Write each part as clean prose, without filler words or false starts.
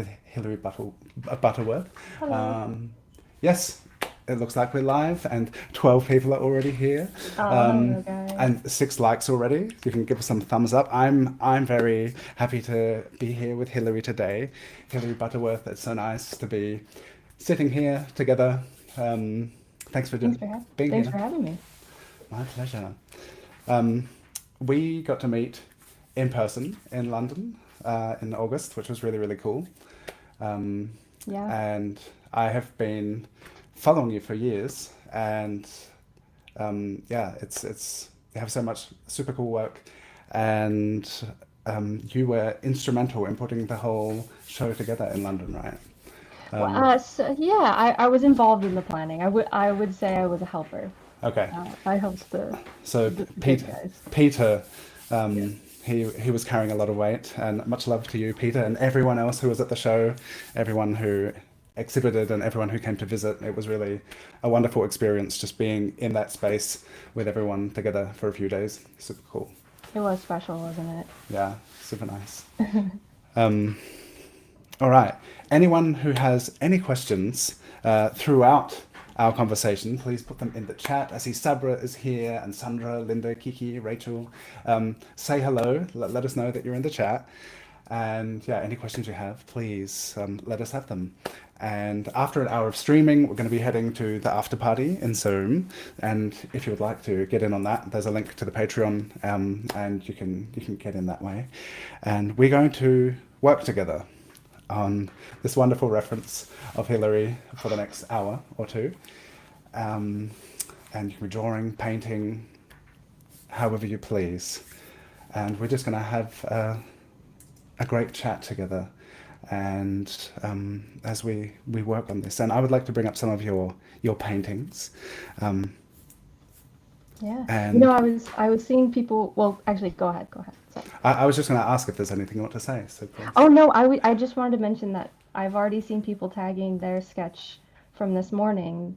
with Butterworth. Hello. Yes, it looks like we're live, and 12 people are already here, Oh, hello, guys. and 6 likes already. You can give us some thumbs up. I'm very happy to be here with Hillary today. Hillary Butterworth, it's so nice to be sitting here together. Thanks for being Thanks here. for having me. My pleasure. Um, we got to meet in person in London in August, which was really, really cool. Um, Yeah. and I have been following you for years, and yeah, it's you have so much super cool work, and you were instrumental in putting the whole show together in London, right? Well, Um, so yeah, I was involved in the planning. I would say I was a helper. okay, I helped so the big Peter, guys. Peter, Yeah. he was carrying a lot of weight, and much love to you, Peter, and everyone else who was at the show, everyone who exhibited, and everyone who came to visit. It was really a wonderful experience just being in that space with everyone together for a few days. Super cool. It was special, wasn't Yeah, super nice. it? Um, all right. Anyone who has any questions throughout our conversation, please put them in the chat. I see Sabra is here, and Sandra, Linda, Kiki, Rachel. Say hello. Let us know that you're in the chat. And yeah, any questions you have, please let us have them. And after an hour of streaming, we're going to be heading to the after party in Zoom. And if you would like to get in on that, there's a link to the Patreon, and you can get in that way. And we're going to work together on this wonderful reference of Hillary for the next hour or two. And you can be drawing, painting, however you please. And we're just going to have a great chat together. And as we work on this, and I would like to bring up some of your paintings. Yeah. And I was seeing people. Well, actually, go ahead. Go ahead. Sorry. I was just going to ask if there's anything you want to say. So please. Oh no, I just wanted to mention that I've already seen people tagging their sketch from this morning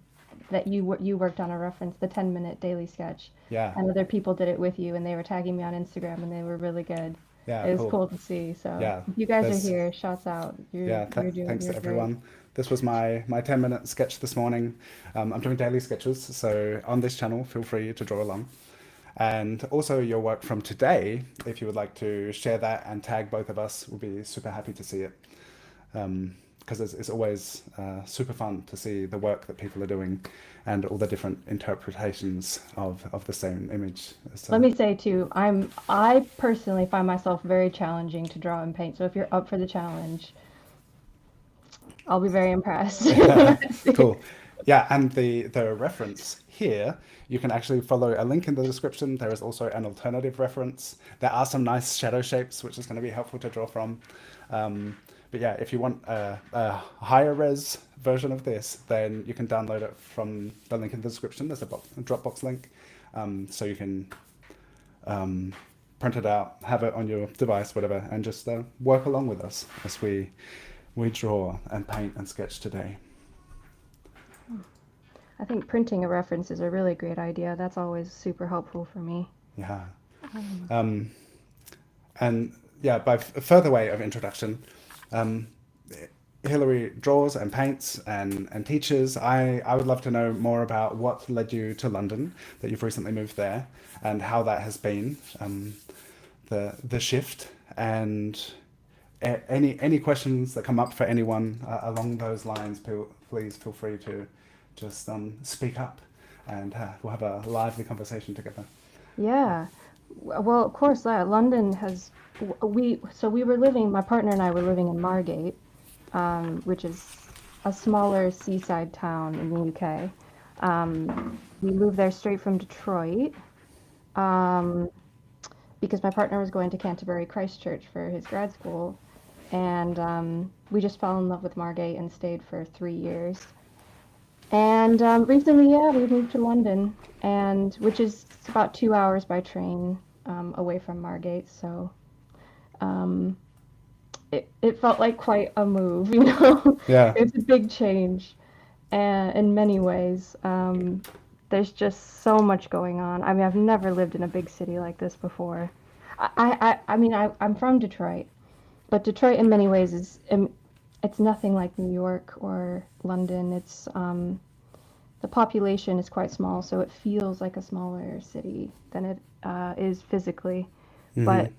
that you worked on a reference, the 10-minute daily sketch, Yeah. and other people did it with you, and they were tagging me on Instagram, and they were really good. Yeah. It was Cool. cool to see. So Yeah. if you guys are There's here, shouts out. thanks You're to great. everyone. This was my 10-minute sketch this morning. I'm doing daily sketches, so on this channel, feel free to draw along. And also your work from today, if you would like to share that and tag both of us, we'll be super happy to see it. Because it's always super fun to see the work that people are doing and all the different interpretations of the same image. Let So me say too, I personally find myself very challenging to draw and paint. So if you're up for the challenge, I'll be very impressed when I see it. cool. Yeah, and the reference here, you can actually follow a link in the description. There is also an alternative reference. There are some nice shadow shapes, which is going to be helpful to draw from. But yeah, if you want a higher res version of this, then you can download it from the link in the description. There's a Dropbox link, so you can print it out, have it on your device, whatever, and just work along with us as we draw and paint and sketch today. I think printing a reference is a really great idea. That's always super helpful for me. Yeah. Um, Um, and yeah, by further way of introduction, um, Hillary draws and paints and teaches. I would love to know more about what led you to London, that you've recently moved there, and how that has been, the shift, and any questions that come up for anyone along those lines. Please feel free to just speak up, and we'll have a lively conversation together. yeah. Well, of course, London has we were living, my partner and I were living in Margate, which is a smaller seaside town in the UK. We moved there straight from Detroit, um, because my partner was going to Canterbury Christchurch for his grad school, and we just fell in love with Margate and stayed for 3 years. And recently, yeah, we moved to London, and which is about 2 hours by train away from Margate. So um, it felt like quite a move, you know. Yeah. It's a big change, and in many ways, there's just so much going on. I mean, I've never lived in a big city like this before. I mean, I'm from Detroit, but Detroit in many ways is it's nothing like New York or London. It's the population is quite small, so it feels like a smaller city than it is physically. Hmm. But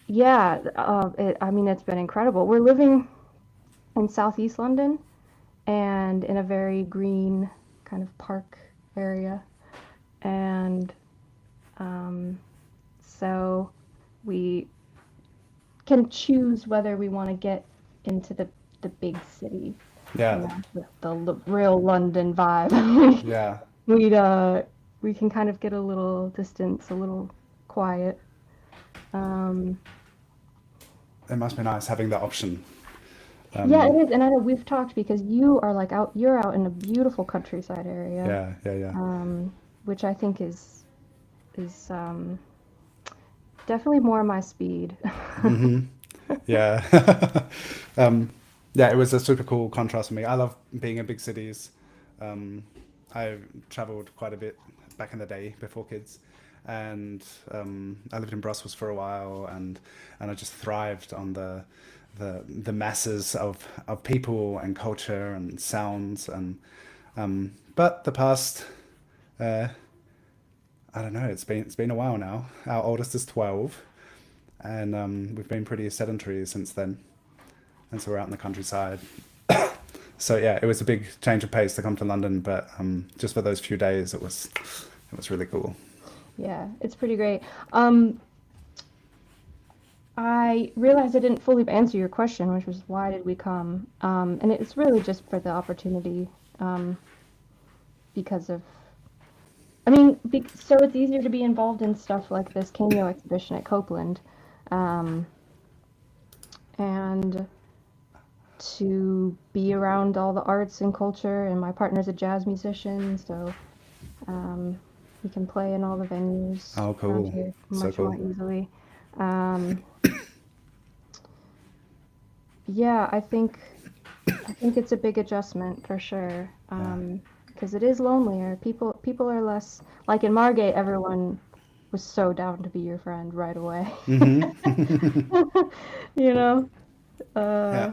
yeah, I mean, it's been incredible. We're living in Southeast London and in a very green kind of park area. And um, so we can choose whether we want to get into the big city, you Yeah, know, the real London vibe. yeah. We'd we can kind of get a little distance, a little quiet. Um, It must be nice having that option. yeah, it Um, is, and I know we've talked because you are like you're out in a beautiful countryside area, yeah, yeah, yeah. um, which I think is definitely more my speed. Hmm. Yeah. um, yeah, it was a super cool contrast for me. I love being in big cities. Um, I traveled quite a bit back in the day before kids, and I lived in Brussels for a while, and I just thrived on the masses of people and culture and sounds and but the past uh, I don't know, it's been a while now. Our oldest is 12, and we've been pretty sedentary since then, and so we're out in the countryside. So yeah, it was a big change of pace to come to London, but just for those few days, it was really cool. Yeah, it's pretty great. Um, I realized I didn't fully answer your question, which was why did we come? And it's really just for the opportunity, um, because of, I mean, so it's easier to be involved in stuff like this cameo exhibition at Copeland, um, and to be around all the arts and culture. And my partner's a jazz musician, so um, he can play in all the venues Oh, around cool! here So much more cool. easily. Um, yeah, I think it's a big adjustment for sure. Yeah. Because it is lonelier. People are less like in Margate. Everyone was so down to be your friend right away. Hmm. You know, Yeah. uh,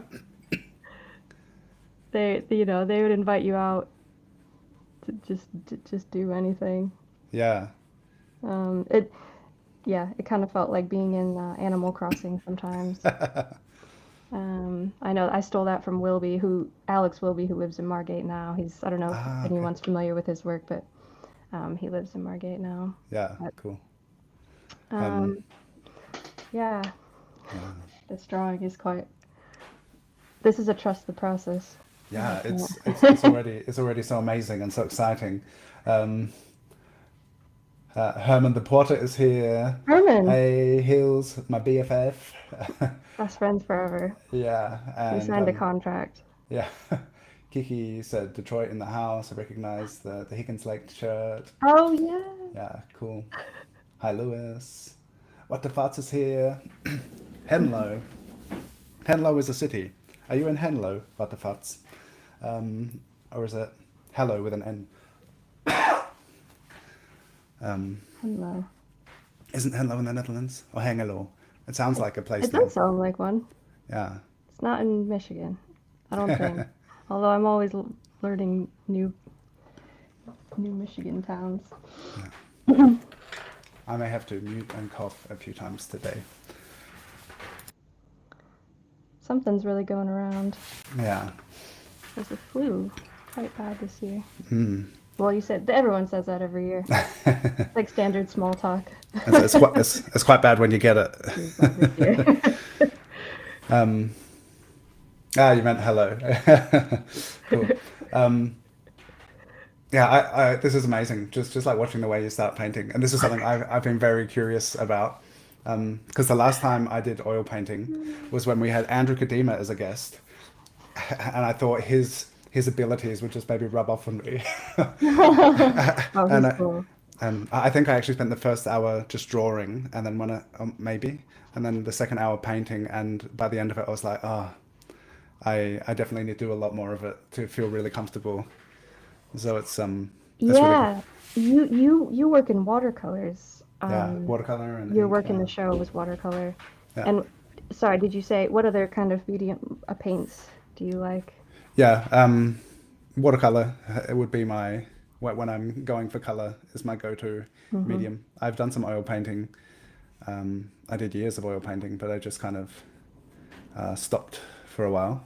they would invite you out to just do anything. Yeah. It yeah, it kind of felt like being in Animal Crossing sometimes. I know I stole that from Alex Wilby, who lives in Margate now. I don't know if Ah, okay. anyone's familiar with his work, but he lives in Margate now. Yeah. But Cool. Um, um, yeah, yeah. this drawing is quite. This is a trust the process. I Yeah. can't. It's already so amazing and so exciting. Um, Herman the Porter is here. Herman, Hey, Hills, my BFF. best friends forever. Yeah, We and signed a contract. yeah, Kiki said Detroit in the house. I recognize the Higgins Lake shirt. Oh yeah. Yeah, cool. Hi, Lewis. What the farts is here? Henlo. Henlo is a city. Are you in Henlo, what the farts? Or is it Hello with an N? Um, Hello. isn't Henlo in the Netherlands? Or Hengelo? It sounds It, like a place it name. does sound like one. Yeah. It's not in Michigan, I don't think. Although I'm always learning new Michigan towns. Yeah. I may have to mute and cough a few times today. Something's really going around. Yeah. There's the flu. Quite bad this year. Mm. Well, you said everyone says that every year. It's like standard small talk. It's quite bad when you get It's every year. it. You meant hello. Cool. Um, yeah, this is amazing. Just like watching the way you start painting, and this is something I've been very curious about. Because the last time I did oil painting was when we had Andrew Kadima as a guest, and I thought his abilities would just maybe rub off on me. Oh, and he's I, cool. and I think I actually spent the first hour just drawing, and then maybe, and then the second hour painting, and by the end of it, I was like, oh, I definitely need to do a lot more of it to feel really comfortable. So that's really cool. Yeah, you work in watercolors. Yeah, watercolor and Your ink. work in the show was watercolor, Yeah, and Sorry, did you say what other kind of medium paints do you like? Yeah, watercolor it would be my when I'm going for color is my go-to Mm-hmm. medium. I've done some oil painting. I did years of oil painting, but I just kind of stopped for a while.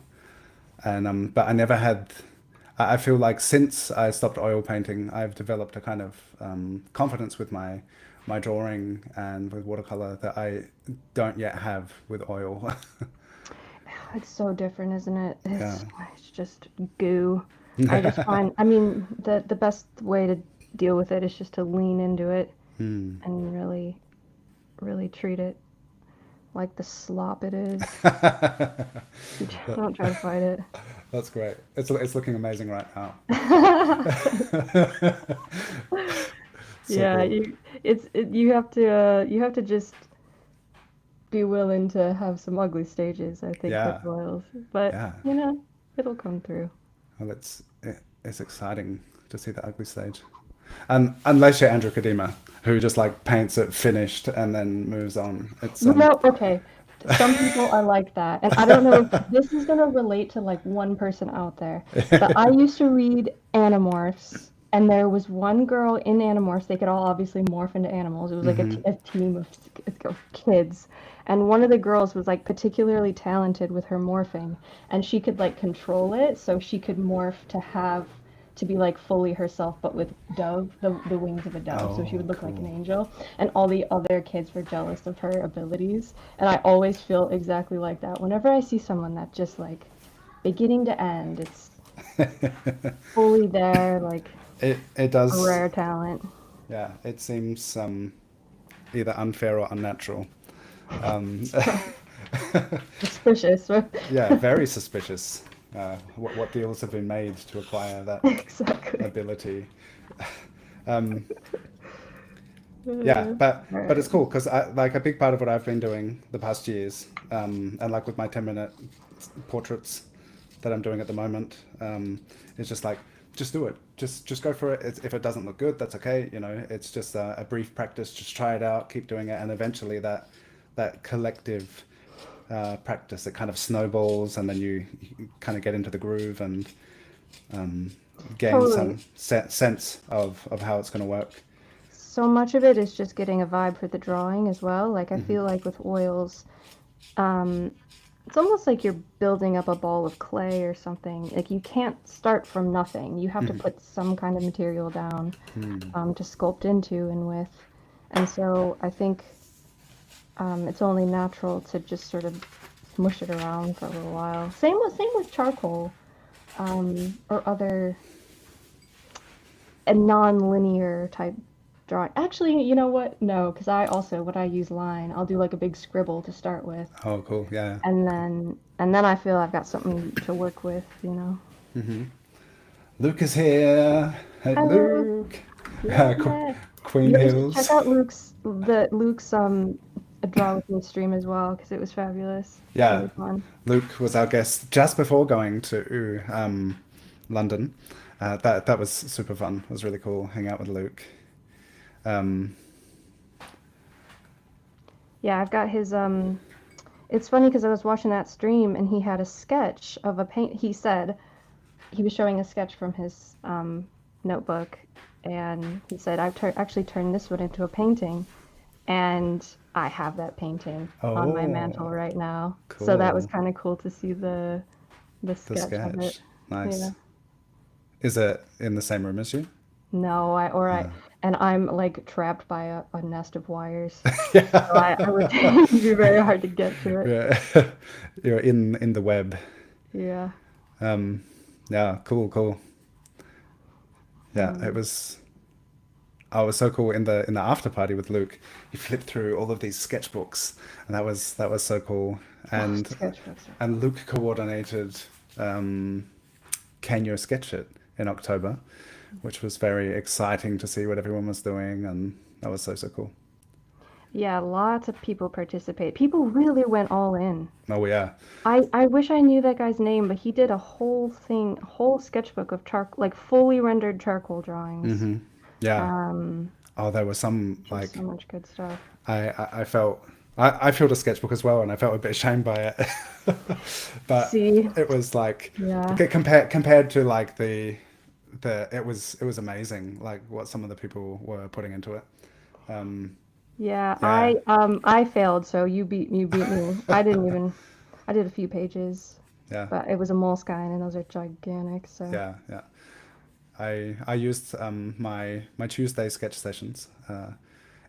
And but I never had. I feel like since I stopped oil painting, I've developed a kind of confidence with my drawing and with watercolor that I don't yet have with oil. It's so different, isn't it? Yeah. It's just goo. I just find, I mean, the best way to deal with it is just to lean into it Hmm. and really, really treat it like the slop it is. You don't try to fight it. That's great. It's looking amazing right now. So Yeah, cool. you have to just be willing to have some ugly stages, I think, with Yeah. royals. But, Yeah. it'll come through. Well, it's exciting to see the ugly stage. And unless you're Andrew Kadima, who just like paints it finished and then moves on. It's Okay. Some people are like that. And I don't know if this is going to relate to like one person out there, but I used to read Animorphs, and there was one girl in Animorphs. They could all obviously morph into animals. It was like hmm a team of kids. And one of the girls was like particularly talented with her morphing, and she could like control it, so she could morph to be like fully herself, but with the wings of a dove. So she Oh, would look like an cool. angel. And all the other kids were jealous of her abilities. And I always feel exactly like that. Whenever I see someone that just like beginning to end, it's fully there, like It a does. rare talent. Yeah. It seems either unfair or unnatural. Um, Suspicious. yeah. Very suspicious. What deals have been made to acquire that Exactly. ability? Um, yeah, All but it's right. cool because like a big part of what I've been doing the past years, and like with my 10-minute portraits that I'm doing at the moment, is just like just do it, just go for it. If it doesn't look good, that's okay. You know, it's just a brief practice. Just try it out, keep doing it, and eventually that collective practice, it kind of snowballs, and then you kind of get into the groove and um, gain Totally. some sense of how it's going to work. So much of it is just getting a vibe for the drawing as well. Like I feel like with oils, um, it's almost like you're building up a ball of clay or something. Like you can't start from nothing. You have to put some kind of material down Hmm. to sculpt into and with. And so I think it's only natural to just sort of smush it around for a little while. Same with charcoal or other a non-linear type drawing. Actually, you know what? No, because I also when I use line, I'll do like a big scribble to start with, Oh, cool. Yeah. and then I feel I've got something to work with. Luke is here. Hey, Hi, Luke. Luke. Yeah. Queen You should check Hills. out Luke's draw with me stream as well because it was fabulous. Yeah, Really fun. Luke was our guest just before going to London. That was super fun. It was really cool hanging out with Luke. Um, Yeah, I've got his it's funny because I was watching that stream and he had a sketch of a paint. He said he was showing a sketch from his notebook, and he said, actually turned this one into a painting, and I have that painting on my mantle oh, right now. So that was cool. kind of cool to see the The sketch of it. sketch. Yeah. Nice. Is it in the same room as you? No, Uh, and I'm like trapped by a nest of wires. So I would yeah. it'd be very hard to get to it. Yeah. You're in the web. Yeah. Um, yeah, cool, cool. Yeah, it Um, was. Oh, it was so cool in the after party with Luke. He flipped through all of these sketchbooks, and that was so cool. oh, And sketchbooks are and Luke coordinated um, Can You Sketch It in October, which was very exciting to see what everyone was doing, and that was so cool. Yeah, lots of people participate. People really went all in. Oh yeah, I wish I knew that guy's name, but he did a whole thing, whole sketchbook of like fully rendered charcoal drawings. yeah. Um, Oh, there was some just so like much good stuff. I felt. I filled a sketchbook as well, and I felt a bit ashamed by it. But See, it was like, yeah. okay, compared to like the it was amazing, like what some of the people were putting into it. Um, Yeah, yeah, I failed, so you beat me. I did a few pages, yeah, but it was a Moleskine and those are gigantic, so yeah. I used my Tuesday sketch sessions.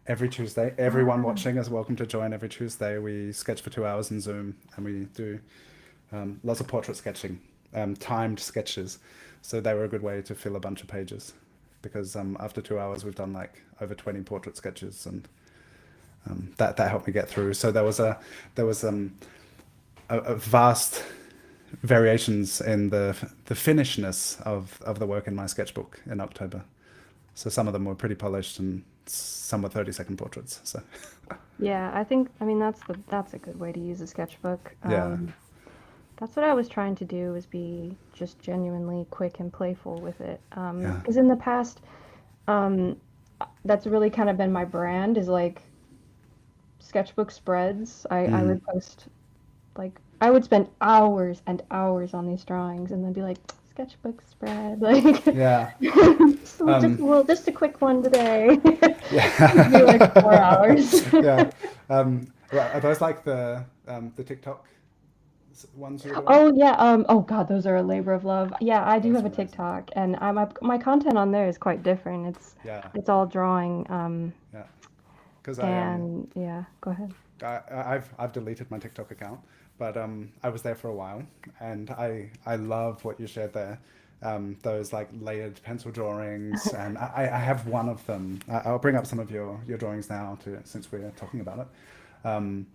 Every Tuesday, everyone ah, watching is welcome to join. Every Tuesday, we sketch for 2 hours in Zoom, and we do lots of portrait sketching, timed sketches. So they were a good way to fill a bunch of pages, because after 2 hours, we've done like over 20 portrait sketches, and that helped me get through. So there was a vast variations in the finishness of the work in my sketchbook in October. So some of them were pretty polished, and some were 30-second portraits. So yeah, I mean that's a good way to use a sketchbook. yeah, That's what I was trying to do was be just genuinely quick and playful with it. yeah, Because in the past, um, that's really kind of been my brand is like sketchbook spreads. I mm, would post like I would spend hours and hours on these drawings and then be like sketchbook spread like yeah, so just well just a quick one today. It'd be like yeah, 4 hours. yeah. Right, are those like the TikTok ones you were doing? Oh yeah, oh God, those are a labor of love. Yeah, I do Those have are a amazing. TikTok and my content on there is quite different. Yeah, It's all drawing yeah. Because and yeah, go ahead. I've deleted my TikTok account, but I was there for a while, and I love what you shared there. Those like layered pencil drawings, and I have one of them. I'll bring up some of your drawings now to since we're talking about it. Um,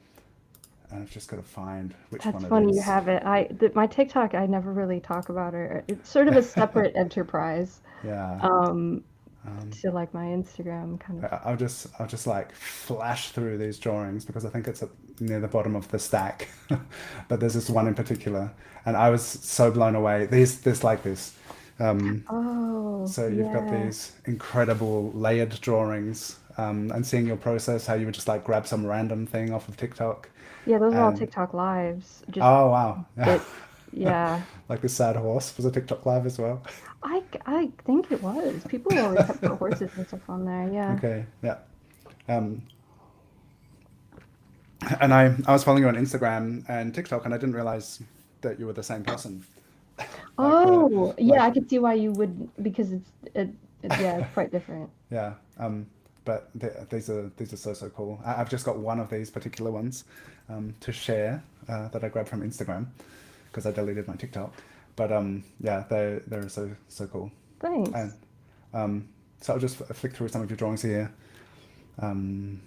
and I've just got to find which one That's it funny you is. have it. My TikTok I never really talk about it. It's sort of a separate enterprise. Yeah. Um Um, to like my Instagram kind of. I'll just like flash through these drawings because I think it's near the bottom of the stack. But there's this one in particular, and I was so blown away. There's like this. Um, Oh, so you've got yeah. these incredible layered drawings, and seeing your process, how you would just like grab some random thing off of TikTok, Yeah, those are all and TikTok lives. Just oh wow, that yeah. like this sad horse was a TikTok live as well. I think it was. People always have put horses and stuff on there. Yeah. Okay, yeah. Um, and I was following you on Instagram and TikTok, and I didn't realize that you were the same person. Like the Oh, yeah, like I could see why you would because yeah, it's quite different. yeah. But these are so cool. I've just got one of these particular ones to share that I grabbed from Instagram because I deleted my TikTok. But yeah, they're so cool. And Thanks. so I'll just flick through some of your drawings here. Um,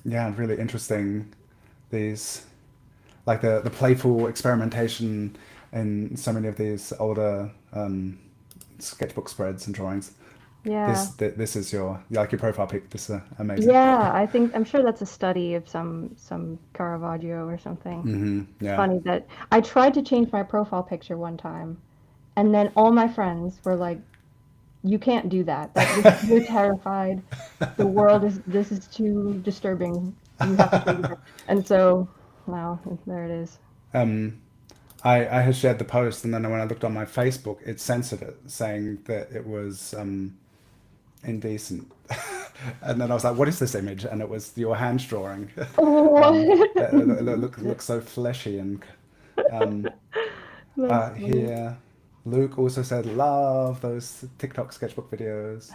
yeah, really interesting. These like the playful experimentation in so many of these older sketchbook spreads and drawings. Yeah. This is your like your profile pic. This is amazing. Yeah, I'm sure that's a study of some Caravaggio or something. It's Yeah. funny that I tried to change my profile picture one time, and then all my friends were like, "You can't do that. You're terrified. This is too disturbing. You have to change it." And so, now there it is. Um, I had shared the post, and then when I looked on my Facebook, it censored it, saying that it was indecent. And then I was like, "What is this image?" And it was your hand drawing. What? Looks so fleshy and um, That's funny. here. Luke also said, "Love those TikTok sketchbook videos,"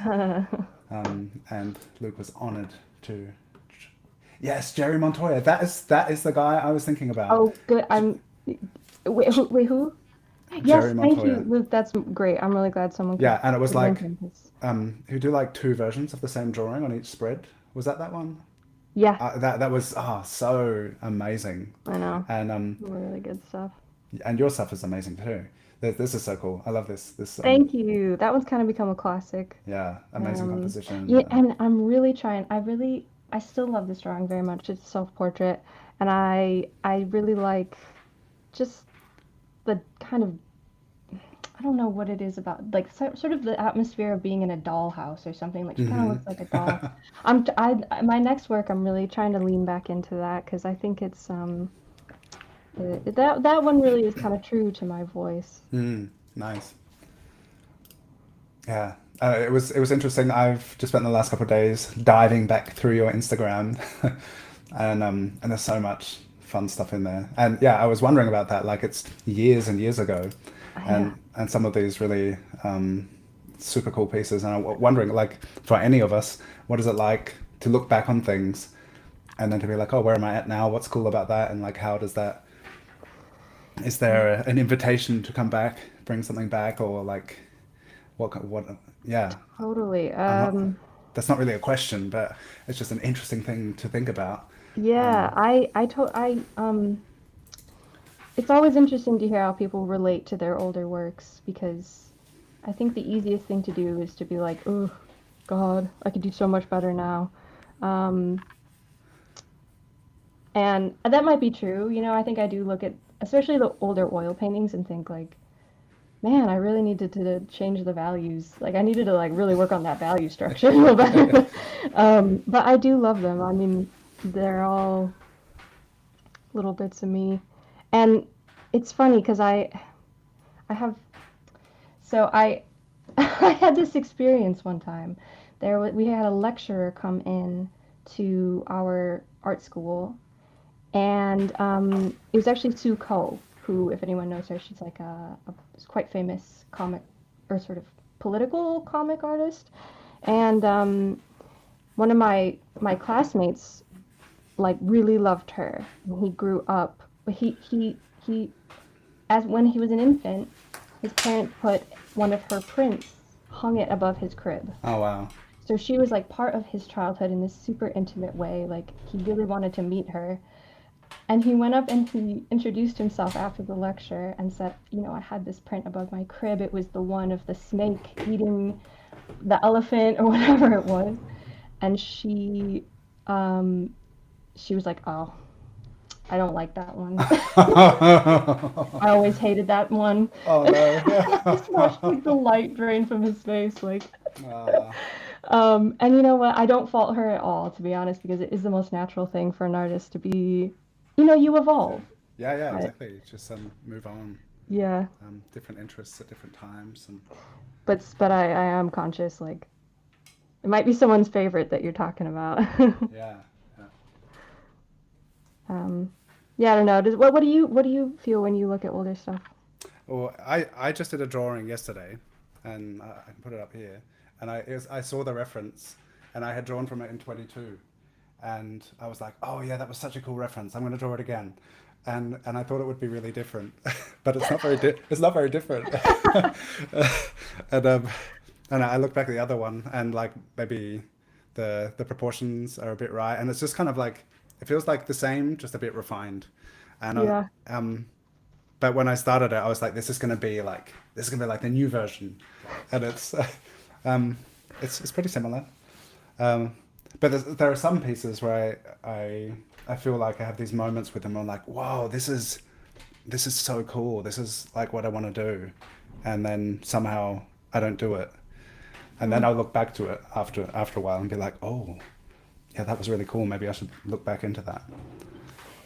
and Luke was honored to. Yes, Jerry Montoya. That is the guy I was thinking about. Oh, good. Wait, who? Jerry Yes, thank you, Montoya. Luke. That's great. I'm really glad someone Yeah, and it was could link like him 'cause- who do like two versions of the same drawing on each spread. Was that one? yeah, That was so amazing, I know. and Really good stuff. your stuff is amazing too. This is so cool. I love this. Thank you. That one's kind of become a classic. Yeah, amazing Yeah, composition. and I'm really trying. I still love this drawing very much. It's a self-portrait, and I really like just the kind of, I don't know what it is about, like sort of the atmosphere of being in a dollhouse or something. Like she kind of Hmm. looks like a doll. My next work, I'm really trying to lean back into that because I think it's that one really is kind of true to my voice. Mm, nice. Yeah. It was interesting. I've just spent the last couple of days diving back through your Instagram, and there's so much fun stuff in there. And yeah, I was wondering about that. Like it's years and years ago, Yeah. and some of these really super cool pieces. And I'm wondering, like, for any of us, what is it like to look back on things and then to be like, oh, where am I at now? What's cool about that? And like, how does that? Is there an invitation to come back, bring something back, or like what? Yeah, Totally. I'm not. That's not really a question, but it's just an interesting thing to think about. Yeah, it's always interesting to hear how people relate to their older works because I think the easiest thing to do is to be like, oh, God, I could do so much better now. Um, and that might be true. You know, I think I do look at, especially the older oil paintings and think like, man, I really needed to change the values. Like I needed to like really work on that value structure a little bit. But I do love them. I mean, they're all little bits of me. And it's funny because I have so I I had this experience one time. We had a lecturer come in to our art school, and it was actually Sue Ko, who, if anyone knows her, she's like a quite famous comic or sort of political comic artist. And one of my classmates like really loved her. And he grew up, but he as when he was an infant, his parents put one of her prints, hung it above his crib. Oh wow. So she was like part of his childhood in this super intimate way. Like he really wanted to meet her. And he went up and he introduced himself after the lecture and said, you know, I had this print above my crib. It was the one of the snake eating the elephant or whatever it was. And um, she was like, oh, I don't like that one. I always hated that one. Oh I just watched no. like the light drain from his face, like. uh, And you know what? I don't fault her at all, to be honest, because it is the most natural thing for an artist to be. You know, you evolve. yeah, yeah, I, exactly. Just move on. yeah, Different interests at different times, and but I am conscious, like it might be someone's favorite that you're talking about. yeah, yeah. um, yeah, I don't know. What do you feel when you look at older stuff? Well, I just did a drawing yesterday, and I can put it up here. And I saw the reference, and I had drawn from it in 22, and I was like, oh yeah, that was such a cool reference. I'm going to draw it again, and I thought it would be really different, but it's not very different. and and I look back at the other one, and like maybe the proportions are a bit right, and it's just kind of like it feels like the same, just a bit refined, and Yeah, but when I started it, I was like, this is gonna be like the new version, and um, it's pretty similar. Um, but there are some pieces where I feel like I have these moments with them. I'm like, wow, this is so cool. This is like what I want to do, and then somehow I don't do it, and then mm, I'll look back to it after a while and be like, oh, yeah, that was really cool. Maybe I should look back into that.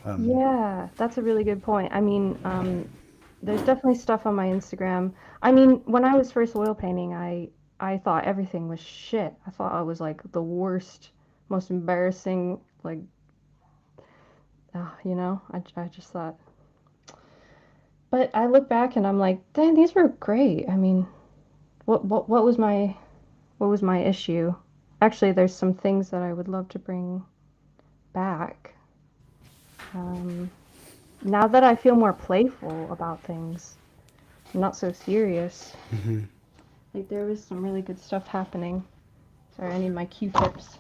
Um, yeah, that's a really good point. I mean, there's definitely stuff on my Instagram. I mean, when I was first oil painting, I thought everything was shit. I thought I was like the worst, most embarrassing, like, you know, I just thought. But I look back and I'm like, dang, these were great. I mean, what was my issue? Actually, there's some things that I would love to bring back. Um, Now that I feel more playful about things, not so serious. Like there was some really good stuff happening. Sorry, I need my Q-tips.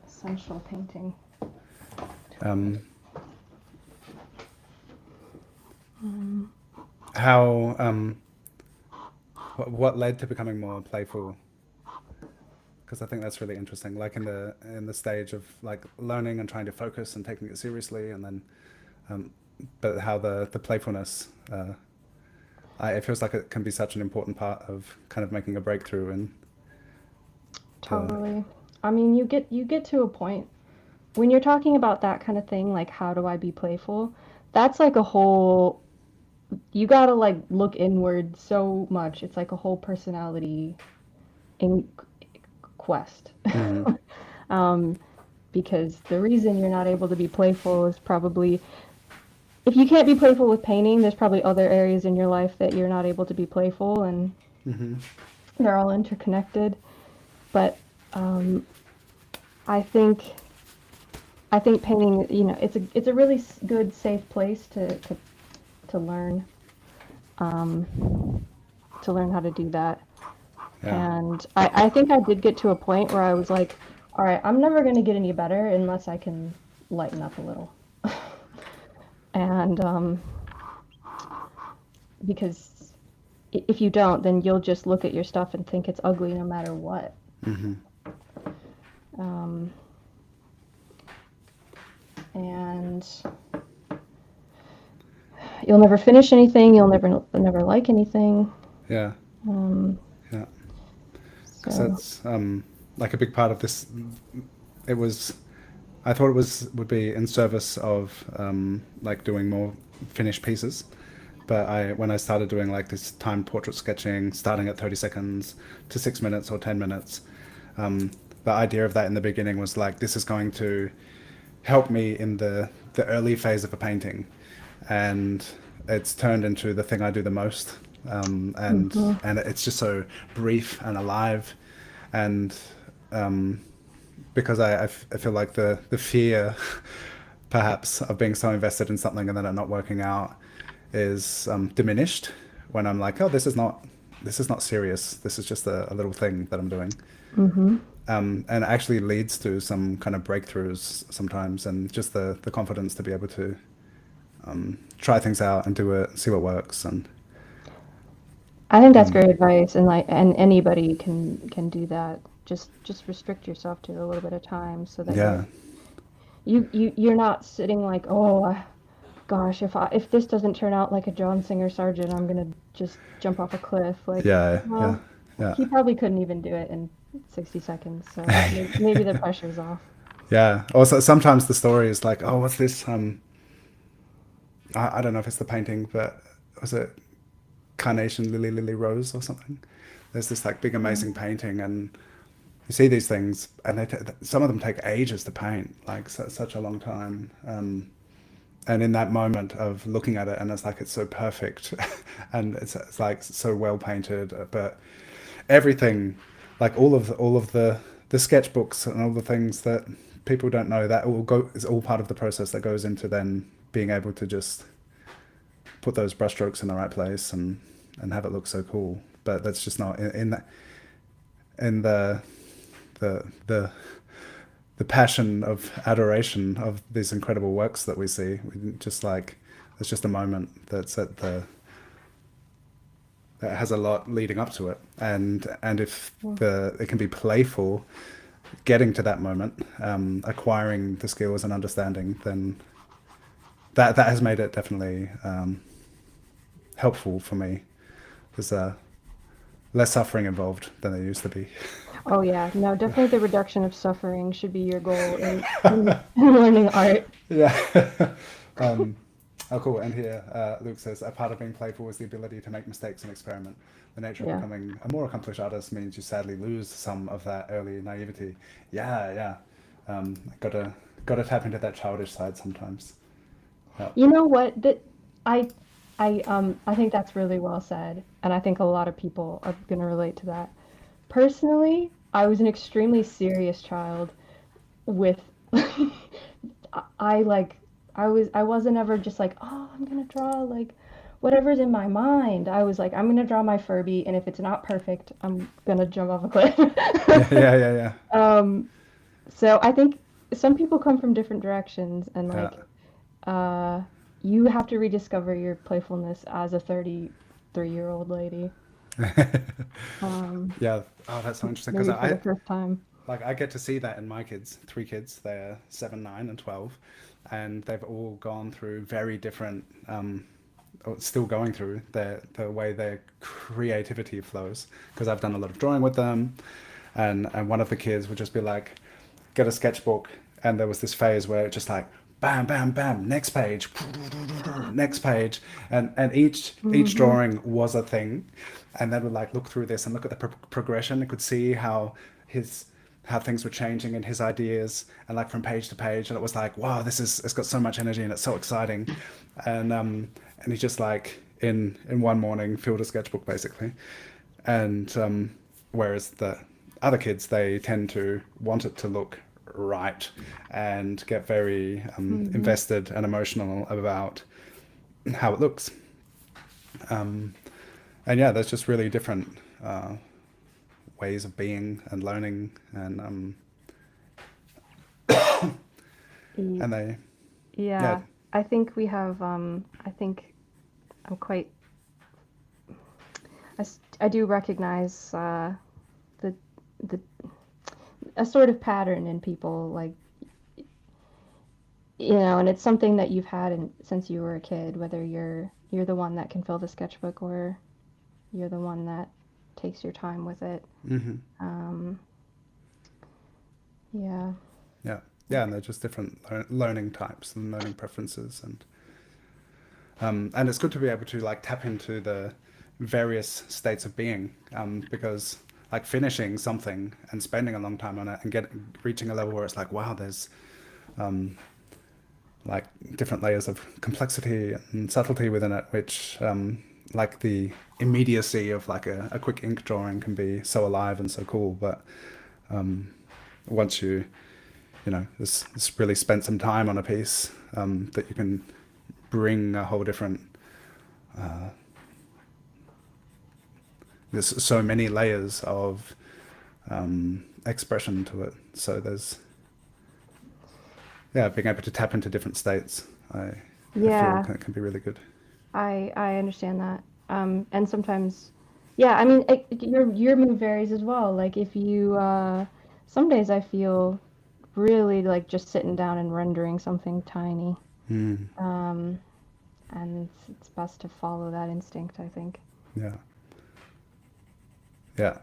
Essential painting. um, Um, how what led to becoming more playful? Because I think that's really interesting. Like in the stage of like learning and trying to focus and taking it seriously, and then but how the playfulness it feels like it can be such an important part of kind of making a breakthrough in the, Totally. I mean, you get to a point when you're talking about that kind of thing, like how do I be playful? That's like a whole you gotta like look inward so much. It's like a whole personality in quest. hmm um, because the reason you're not able to be playful is probably if you can't be playful with painting, there's probably other areas in your life that you're not able to be playful, and hmm they're all interconnected. But um, I think I think painting, it's a really good, safe place to learn um, to learn how to do that. yeah, And I think I did get to a point where I was like, all right, I'm never going to get any better unless I can lighten up a little. And because if you don't, then you'll just look at your stuff and think it's ugly no matter what. hmm Um, and you'll never finish anything. You'll never like anything. yeah, Um, yeah. Because so that's like a big part of this. It was I thought it would be in service of like doing more finished pieces. But when I started doing like this timed portrait sketching, starting at 30 seconds to 6 minutes or 10 minutes, the idea of that in the beginning was like, this is going to help me in the early phase of a painting. And it's turned into the thing I do the most. mhm. And it's just so brief and alive. And because I feel like the fear perhaps of being so invested in something and then it not working out is diminished when I'm like, oh, this is not serious. This is just a little thing that I'm doing, Mhm. and it actually leads to some kind of breakthroughs sometimes, and just the confidence to be able to try things out and do it, see what works, and I think that's um, great advice, and anybody can do that. Just restrict yourself to a little bit of time so that yeah, you're not sitting like, oh gosh, if this doesn't turn out like a John Singer Sargent, I'm gonna just jump off a cliff. Like, yeah, yeah, well, yeah, he probably couldn't even do it in 60 seconds, so maybe the pressure's off. yeah. Also, sometimes the story is like, oh, what's this? I don't know if it's the painting, but was it Carnation Lily Lily Rose or something? There's this like big Mm. amazing painting, and you see these things, and some of them take ages to paint, like such a long time. And in that moment of looking at it, and it's like it's so perfect, and it's like so well painted, but everything, like all of the sketchbooks and all the things that people don't know, that all go is all part of the process that goes into then being able to just put those brushstrokes in the right place and have it look so cool. But that's just not in that in the the the passion of adoration of these incredible works that we see. We just like it's just a moment that's at the that has a lot leading up to it, and if Well, the it can be playful, getting to that moment, acquiring the skills and understanding, then that has made it definitely helpful for me. There's less suffering involved than there used to be. oh yeah, no, definitely the reduction of suffering should be your goal in learning art. Yeah. um, oh, cool. And here, Luke says, a part of being playful is the ability to make mistakes and experiment. The nature of Yeah. becoming a more accomplished artist means you sadly lose some of that early naivety. Yeah, yeah. Gotta tap into that childish side sometimes. Yeah. You know what? That I I think that's really well said, and I think a lot of people are going to relate to that. Personally, I was an extremely serious child with I like I wasn't ever just like, "Oh, I'm going to draw like whatever's in my mind." I was like, "I'm going to draw my Furby, and if it's not perfect, I'm going to jump off a Yeah, cliff." yeah, yeah, yeah. Um, so I think some people come from different directions, and Yeah. like uh, you have to rediscover your playfulness as a 33-year-old lady. Um, Yeah. Oh, that's so interesting because maybe for the first time. I get to see that in my kids, three kids. They're 7, 9, and 12, and they've all gone through very different still going through the way their creativity flows, because I've done a lot of drawing with them, and one of the kids would just be like, get a sketchbook, and there was this phase where it just like bam bam bam, next page, next page, and each Mm-hmm. drawing was a thing, and they would like look through this and look at the progression. They could see his how things were changing in his ideas, and like from page to page, and it was like, wow, it's got so much energy and it's so exciting. And he just like in one morning filled a sketchbook basically. And whereas the other kids, they tend to want it to look right and get very Mm-hmm. invested and emotional about how it looks. And yeah, there's just really different ways of being and learning, Y- and they, yeah. Yeah, I think we have, I think I'm quite, I do recognize the, the, a sort of pattern in people, like, and it's something that you've had since you were a kid, whether you're the one that can fill the sketchbook or you're the one that takes your time with it. Hmm. Um, yeah. Yeah, yeah, and they're just different learning types and learning preferences, and it's good to be able to like tap into the various states of being, because like finishing something and spending a long time on it and reaching a level where it's like, wow, there's like different layers of complexity and subtlety within it, which like the immediacy of like a quick ink drawing can be so alive and so cool, but once it's really spent some time on a piece, that you can bring a whole different, there's so many layers of expression to it. So there's, yeah, being able to tap into different states, I feel Yeah, can be really good. I understand that. And sometimes, yeah, I mean, your mood varies as well. Like if you, some days I feel really like just sitting down and rendering something tiny. Mm, Um, and it's best to follow that instinct, I think, yeah, yeah,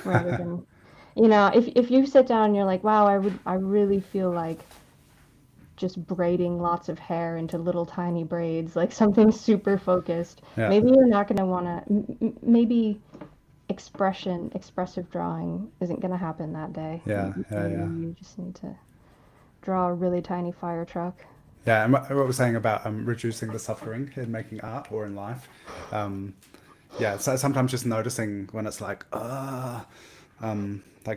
rather than, if you sit down and you're like, wow, I really feel like just braiding lots of hair into little tiny braids, like something super focused. yeah, Maybe you're not going to want to, maybe expressive drawing isn't going to happen that day. yeah, yeah, Maybe yeah. you just need to draw a really tiny fire truck. Yeah, and what we're saying about reducing the suffering in making art or in life, um, yeah. So sometimes just noticing when it's like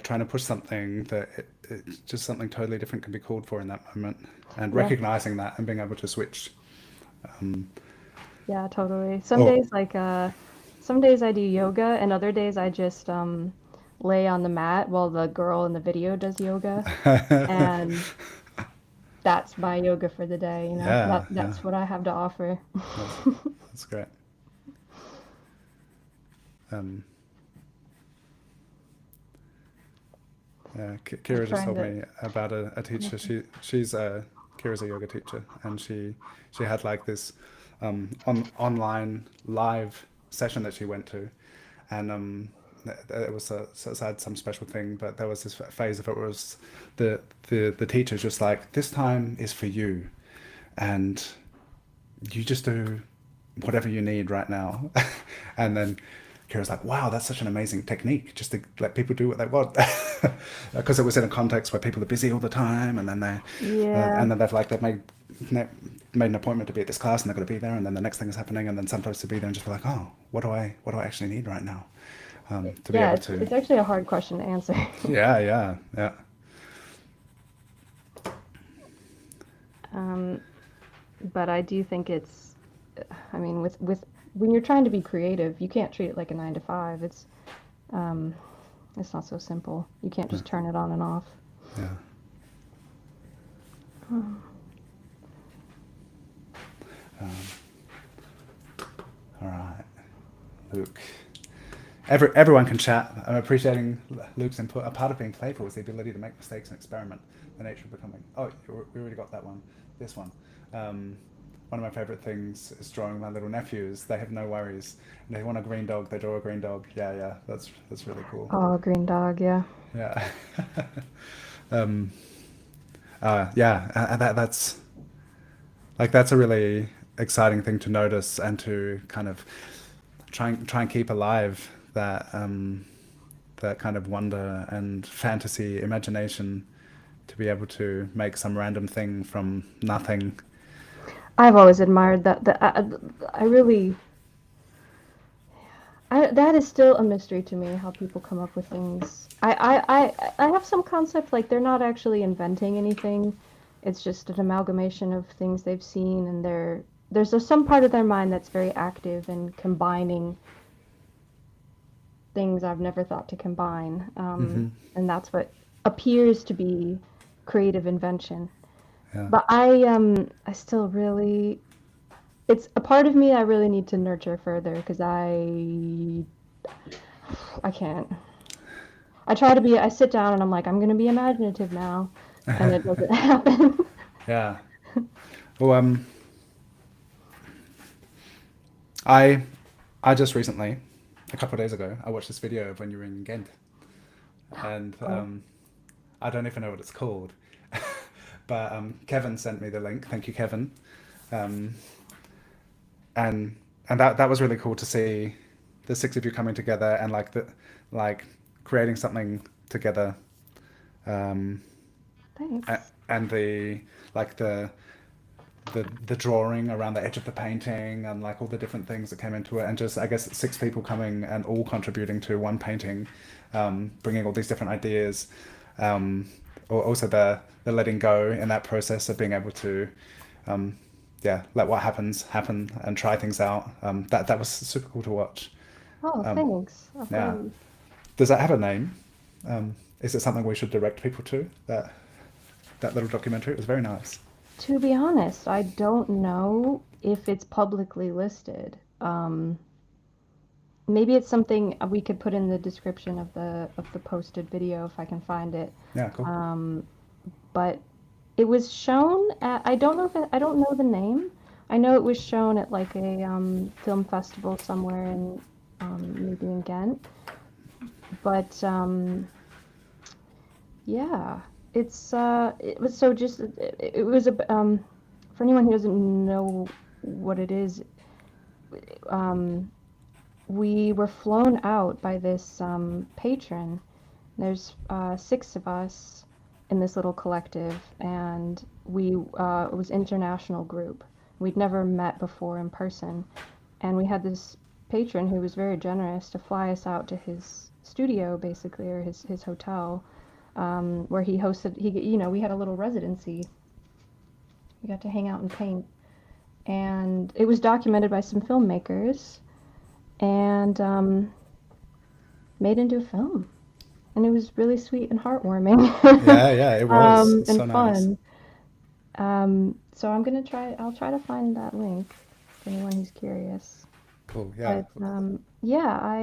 trying to push something that it's just something totally different can be called for in that moment, and Yeah, recognizing that and being able to switch. yeah, totally. Oh, Some days I do yoga, and other days I just lay on the mat while the girl in the video does yoga, and that's my yoga for the day, yeah, yeah. That's what I have to offer. That's that's great. Um, yeah, I'm Kira just trying told to. me about a teacher. She's a Kira's a yoga teacher, and she had like this online live session that she went to, and it was so it had some special thing, but there was this phase of it was the teacher's just like, this time is for you, and you just do whatever you need right now. And then Kira's like, wow, that's such an amazing technique, just to let people do what they want. Because it was in a context where people are busy all the time, and then Yeah, they've made an appointment to be at this class, and they've got to be there, and then the next thing is happening, and then sometimes to be there and just be like, oh, what do I actually need right now, to be yeah, able it's to, it's actually a hard question to answer. yeah, yeah, yeah, Um, but I do think I mean, with when you're trying to be creative, you can't treat it like a 9 to 5. Um, it's not so simple. You can't yeah, just turn it on and off. yeah. Um, all right, Luke. Everyone can chat. I'm appreciating Luke's input. A part of being playful is the ability to make mistakes and experiment. The nature of becoming. Oh, we already got that one. This one. Um, one of my favorite things is drawing my little nephews. They have no worries. And they want a green dog, they draw a green dog. Yeah, yeah, that's really cool. Oh, green dog, yeah. Yeah. um, yeah, that's like that's a really exciting thing to notice and to kind of try and keep alive that kind of wonder and fantasy imagination to be able to make some random thing from nothing. I've always admired that. I really, that is still a mystery to me, how people come up with things. I have some concept like they're not actually inventing anything. It's just an amalgamation of things they've seen, and there's some part of their mind that's very active and combining things I've never thought to combine. Hmm. And that's what appears to be creative invention. Yeah. But I still really, it's a part of me I really need to nurture further because I can't. I try to be, I sit down and I'm like, I'm going to be imaginative now, and it doesn't happen. Yeah. Well, I I just recently, a couple of days ago, I watched this video of when you were in Ghent, and Oh, I don't even know what it's called, but Kevin sent me the link. Thank you, Kevin. Um, and that was really cool to see the six of you coming together and like creating something together. Um, thanks. and the like the drawing around the edge of the painting and like all the different things that came into it, and just I guess six people coming and all contributing to one painting, bringing all these different ideas, um, also the letting go in that process of being able to um, yeah, let what happens happen and try things out. That was super cool to watch. Oh, um, thanks. I'll yeah, probably, does that have a name? Is it something we should direct people to, that little documentary? It was very nice. to be honest, I don't know if it's publicly listed. Maybe it's something we could put in the description of the posted video if I can find it. Yeah, cool. Um, but it was shown at, I don't know if I don't know the name. I know it was shown at like a film festival somewhere in maybe in Ghent. But yeah, it was so just it was a for anyone who doesn't know what it is, um we were flown out by this patron. There's six of us in this little collective, and it was international group. We'd never met before in person, and we had this patron who was very generous to fly us out to his studio, basically, or his hotel, where he hosted. We had a little residency. We got to hang out and paint, and it was documented by some filmmakers and made into a film. And it was really sweet and heartwarming. Yeah, yeah, it was so And nice. fun. So I'll try to find that link for anyone who's curious. Cool. Yeah. But yeah,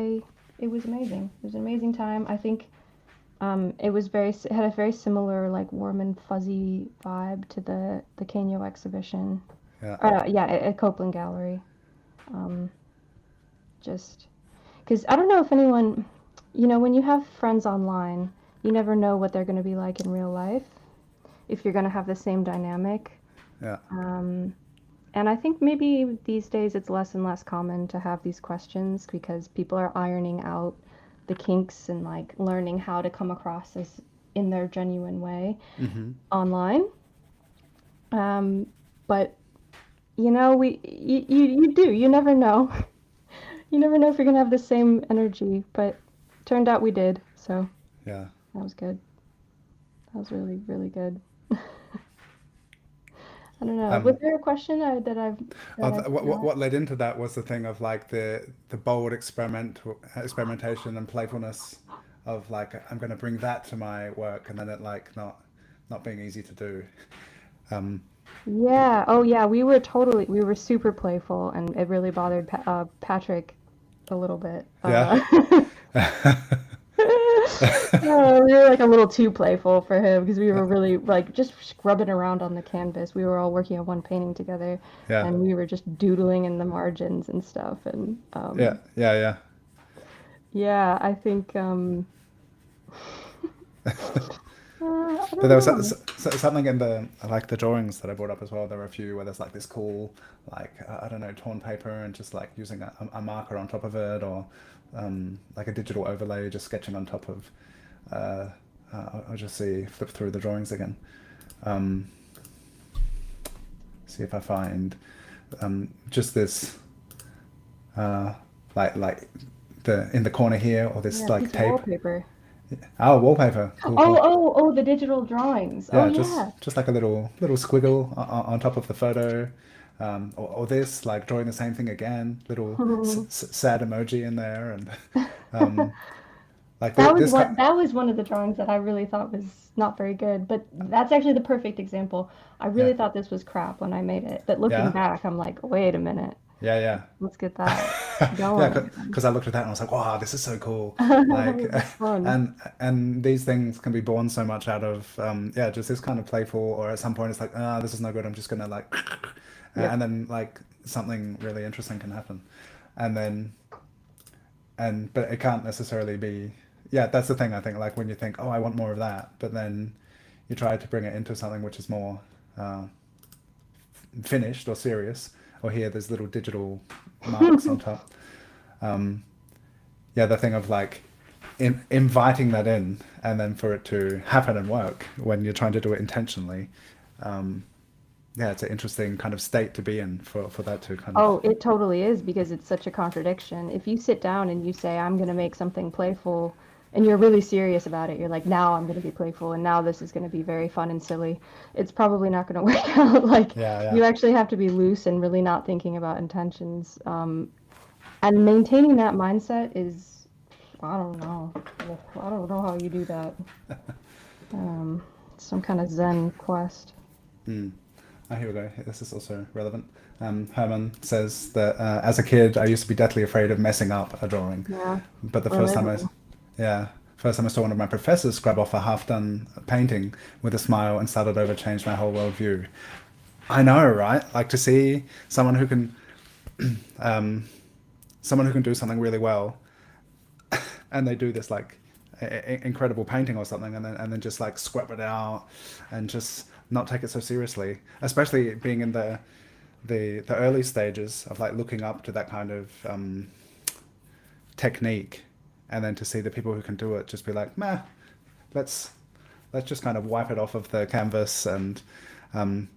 it was amazing. It was an amazing time. I think it had a very similar, like, warm and fuzzy vibe to the Canyo exhibition. Yeah. Yeah, at Copeland Gallery. Um, just because I don't know if anyone, when you have friends online, you never know what they're going to be like in real life, if you're going to have the same dynamic. Yeah. Um, and I think maybe these days it's less and less common to have these questions because people are ironing out the kinks and like learning how to come across as in their genuine way Mm-hmm. online. Um, but you never know. You never know if you're gonna have the same energy, but turned out we did, so Yeah. that was good. That was really, really good. I don't know. Was Um, there a question that I've what not? what led into that was the thing of like the bold experimentation and playfulness of like I'm going to bring that to my work, and then it like not being easy to do. Um, Yeah. Oh, yeah. We were super playful, and it really bothered Patrick a little bit. yeah. We were like a little too playful for him because we were really like just scrubbing around on the canvas. We were all working on one painting together, Yeah, and we were just doodling in the margins and stuff. And yeah, yeah, yeah. yeah, I think I But don't there was know. something in the like the drawings that I brought up as well. There were a few where there's like this cool, like I don't know, torn paper and just like using a marker on top of it, or like a digital overlay, just sketching on top of. Uh, I'll just flip through the drawings again. Um, See if I find just this, uh, like the in the corner here, or this Yeah, a like piece of tape. wallpaper. Oh, wallpaper. Cool, Oh, cool. oh, oh, the digital drawings. Oh Yeah, yeah. just like a little squiggle on top of the photo, or this like drawing the same thing again, little sad emoji in there, and um, like this kind. That was one of the drawings that I really thought was not very good, but that's actually the perfect example. I Yeah, really thought this was crap when I made it, but looking yeah, back, I'm like, wait a minute, yeah, yeah. let's get that Yeah, going again. because I looked at that and I was like, wow, this is so cool. Like, That's fun. and these things can be born so much out of yeah, just this kind of playful, or at some point it's like, ah, this is no good. I'm just gonna like, and Yep. then like something really interesting can happen, and then but it can't necessarily be. Yeah, that's the thing. I think like when you think, oh, I want more of that, but then you try to bring it into something which is more uh, finished or serious, or here there's little digital marks on top. Um, yeah, the thing of like inviting that in, and then for it to happen and work when you're trying to do it intentionally. Um, yeah, it's an interesting kind of state to be in for that to kind of. Oh, it totally is because it's such a contradiction. If you sit down and you say, I'm going to make something playful, and you're really serious about it, you're like, now I'm going to be playful, and now this is going to be very fun and silly. It's probably not going to work out. Like, Yeah, yeah. you actually have to be loose and really not thinking about intentions. And maintaining that mindset is, I don't know. I don't know how you do that. Some kind of Zen quest. Mm. Oh, here we go. This is also relevant. Herman says that as a kid, I used to be deathly afraid of messing up a drawing, Yeah, but relatable. yeah, first time I saw one of my professors scrub off a half-done painting with a smile and started over, changed my whole worldview. I know, right? Like to see someone who can, um, someone who can do something really well, and they do this like incredible painting or something, and then just like scrap it out, and just not take it so seriously. Especially being in the early stages of like looking up to that kind of technique, and then to see the people who can do it just be like, meh, let's let's just kind of wipe it off of the canvas, and um,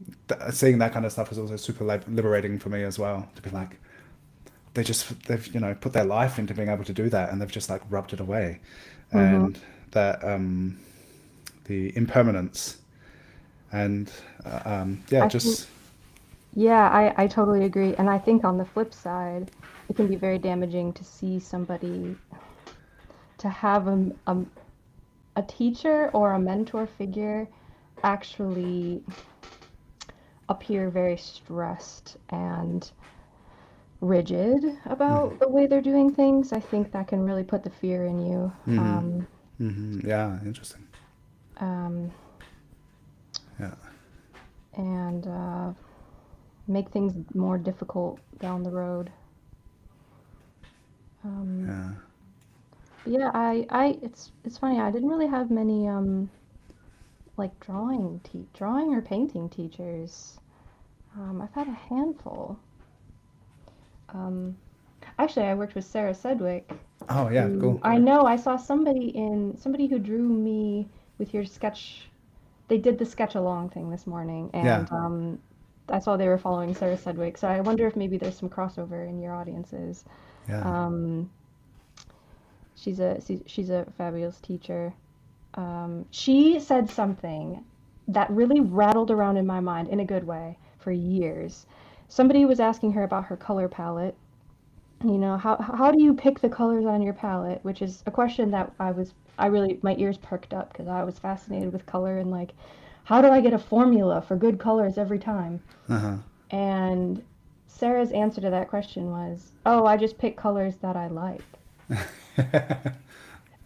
seeing that kind of stuff is also super liberating for me as well. To be like, they've put their life into being able to do that, and they've just like rubbed it away, Hmm. and that the impermanence, and yeah, I think, just yeah, I totally agree. And I think on the flip side, it can be very damaging to see somebody, to have a teacher or a mentor figure actually appear very stressed and rigid about the way they're doing things. I think that can really put the fear in you. yeah, interesting. Um, Yeah, and make things more difficult down the road. Um, yeah. yeah, it's funny. I didn't really have many like drawing or painting teachers. I've had a handful. Um, Actually, I worked with Sarah Sedgwick, Oh yeah, who cool. I know I saw somebody who drew me with your sketch. They did the sketch along thing this morning, Yeah, and I saw they were following Sarah Sedgwick. So I wonder if maybe there's some crossover in your audiences. yeah. Um, she's a fabulous teacher. She said something that really rattled around in my mind in a good way for years. Somebody was asking her about her color palette. You know, how do you pick the colors on your palette? Which is a question that I really, my ears perked up because I was fascinated with color and like, how do I get a formula for good colors every time? Uh huh. And Sarah's answer to that question was, "Oh, I just pick colors that I like."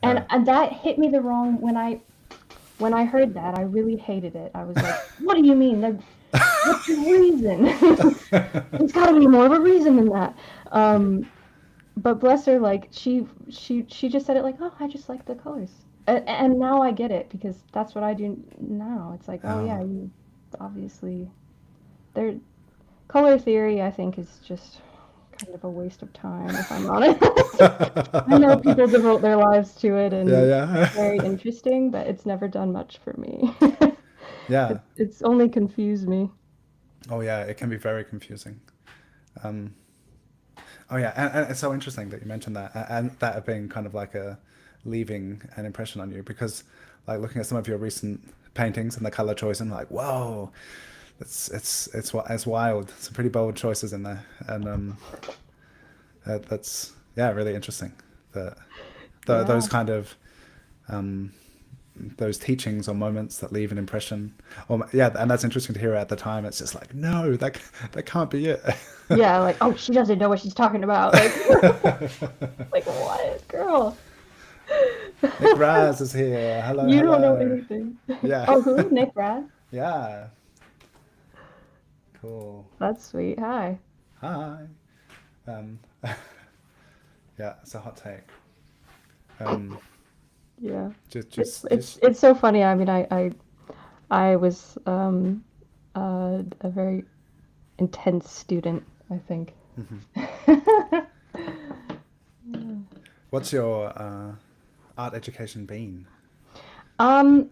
And Yeah. that hit me the wrong when I heard that. I really hated it. I was like, what do you mean? What's the reason? There's got to be more of a reason than that. But bless her, like she just said it like, oh, I just like the colors, and now I get it because that's what I do now. It's like, oh yeah, Oh. you obviously their color theory. I think is just kind of a waste of time, if I'm honest. I know people devote their lives to it, Yeah, and yeah. it's very interesting, but it's never done much for me. Yeah. It's only confused me. Oh, yeah, it can be very confusing. Um, oh, yeah, and it's so interesting that you mentioned that, and that being kind of like a leaving an impression on you, because like looking at some of your recent paintings and the color choice, and like, whoa, it's wild. Some pretty bold choices in there, and that's yeah, really interesting. Yeah. Those kind of um, those teachings or moments that leave an impression. Or yeah, and that's interesting to hear at the time. It's just like, no, that can't be it. Yeah, like, oh, she doesn't know what she's talking about. Like, like what, girl? Nick Raz is here. Hello, You don't know hello. anything. Yeah, Oh, who? Nick Brad? yeah, cool. That's sweet. Hi. Hi. Um, yeah, it's a hot take. Um, Yeah. just, It's just, it's just. it's so funny. I mean, I was a very intense student, I think. Mhm. What's your art education been? Um,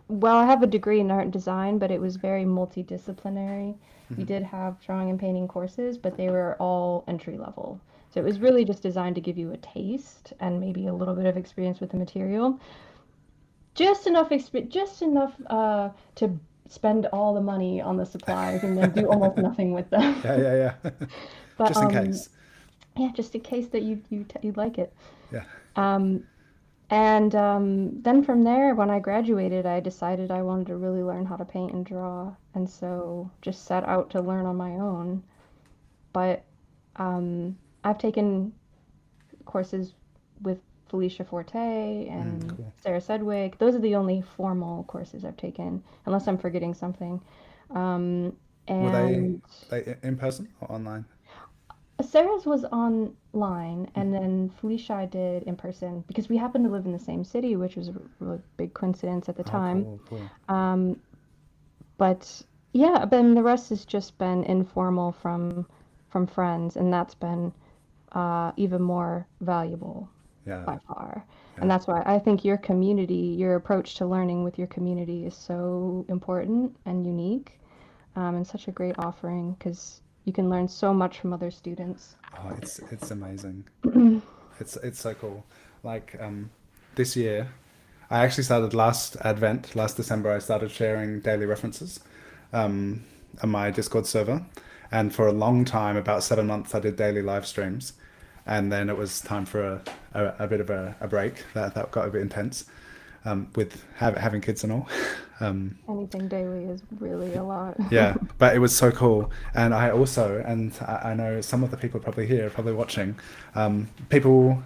well, I have a degree in art and design, but it was very multidisciplinary. We Mhm. did have drawing and painting courses, but they were all entry level. So it was really just designed to give you a taste and maybe a little bit of experience with the material. Just enough to spend all the money on the supplies and then do almost nothing with them. Yeah, yeah, yeah. But Just in case. yeah, just in case that you'd like it. Yeah. Um, and then from there, when I graduated, I decided I wanted to really learn how to paint and draw, and so just set out to learn on my own. But I've taken courses with Felicia Forte Mm, and cool. Sarah Sedgwick. Those are the only formal courses I've taken, unless I'm forgetting something. Um, Were and they in person or online? Sarah's was online, and then Felicia I did in person because we happened to live in the same city, which was a really big coincidence at the Oh, time. cool, cool. Um, but yeah, then the rest has just been informal from friends, and that's been even more valuable Yeah, by far. And yeah. that's why I think your community, your approach to learning with your community is so important and unique, and such a great offering because you can learn so much from other students. Oh, it's amazing. It's so cool. Like this year, I actually started last Advent, last December. I started sharing daily references um, on my Discord server, and for a long time, about 7 months, I did daily live streams, and then it was time for a bit of a break. That got a bit intense with having kids and all. Um, Anything daily is really a lot. Yeah, but it was so cool. And I also, and I know some of the people probably here, probably watching, people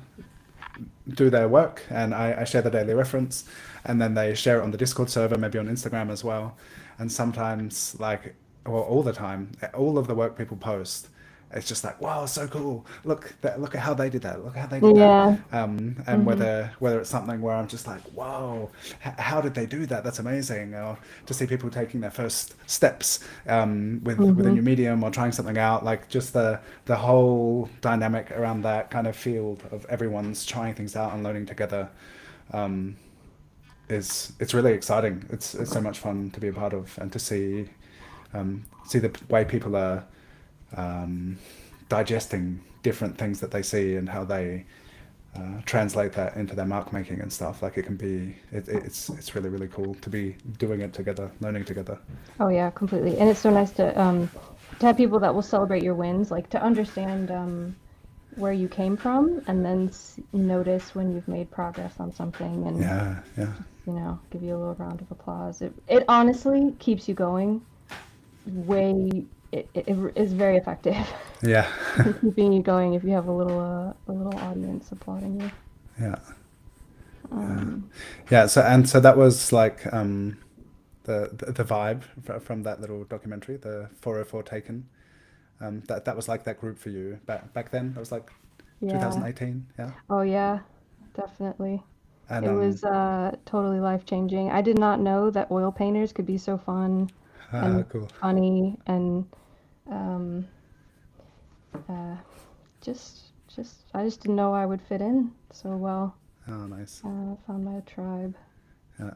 do their work and I share the daily reference and then they share it on the Discord server, maybe on Instagram as well. And sometimes, like, well, all the time, all of the work people post, it's just like, wow, so cool. Look at how they did that. Look how they did that. Yeah. And Hmm. whether it's something where I'm just like, whoa, how did they do that? That's amazing. Or to see people taking their first steps with a Hmm. new medium or trying something out, like just the whole dynamic around that kind of field of everyone's trying things out and learning together um, is it's really exciting. It's so much fun to be a part of and to see the way people are um, digesting different things that they see and how they translate that into their mark making and stuff. Like it can be, it's really really cool to be doing it together, learning together. Oh yeah, completely. And it's so nice to have people that will celebrate your wins, like to understand where you came from, and then notice when you've made progress on something, and Yeah, yeah, just, give you a little round of applause. It honestly keeps you going. It is very effective yeah, in keeping you going if you have a little audience applauding you. yeah. Um, Yeah. So that was like the vibe from that little documentary, the 404 Taken. That was like that group for you back then. It was like yeah. 2018. Yeah. Oh yeah, definitely. And It was totally life-changing. I did not know that oil painters could be so fun and cool. funny and um, uh, just I just didn't know I would fit in so well. Oh, nice. Found my tribe. Yeah.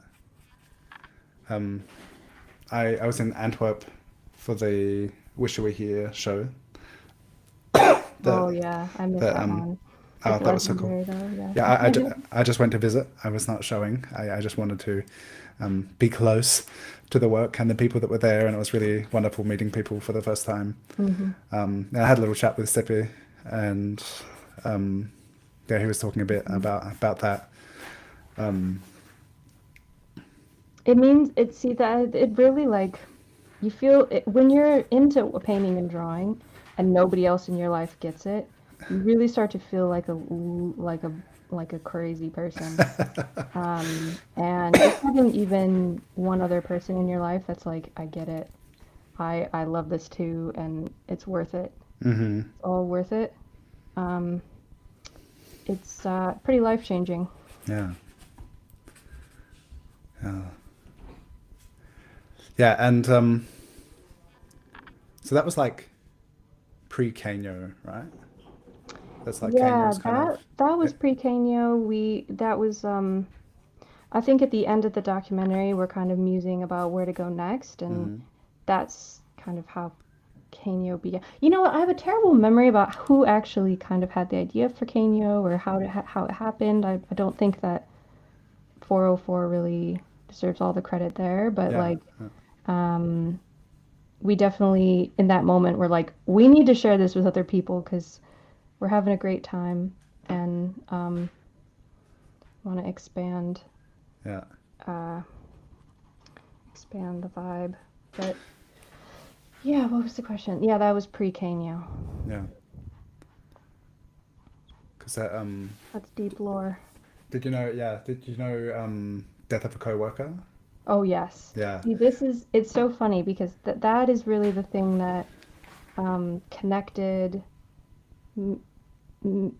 Um, I was in Antwerp for the Wish You Were Here show. Oh The yeah, I missed the that one. Oh, It's that was so cool. legendary though, yeah. Yeah, I just went to visit. I was not showing. I just wanted to be close to the work and the people that were there, and it was really wonderful meeting people for the first time. Hmm. And I had a little chat with Seppi, and um, yeah, he was talking a bit about that. Um, It means it see that it really like you feel it, when you're into painting and drawing and nobody else in your life gets it, you really start to feel like a crazy person. And just having even one other person in your life that's like, I get it. I love this too, and it's worth it. hmm It's all worth it. Um, it's pretty life changing. Yeah, yeah, yeah, and so that was like pre-Kanyo, right? That's like Yeah, Kanyo's kind of. that was pre-Canio. We that was I think at the end of the documentary we're kind of musing about where to go next, and Mm-hmm. that's kind of how Canio began. You know what? I have a terrible memory about who actually kind of had the idea for Canio or how it happened. I don't think that 404 really deserves all the credit there, but Yeah, like um we definitely in that moment were like we need to share this with other people because we're having a great time and want to yeah, uh, expand the vibe. But yeah, what was the question? Yeah, that was pre-Canio. yeah. Because that That's deep lore. did you know? Yeah, did you know Death of a Coworker? Oh yes. Yeah. See, this is it's so funny because that is really the thing that connected m m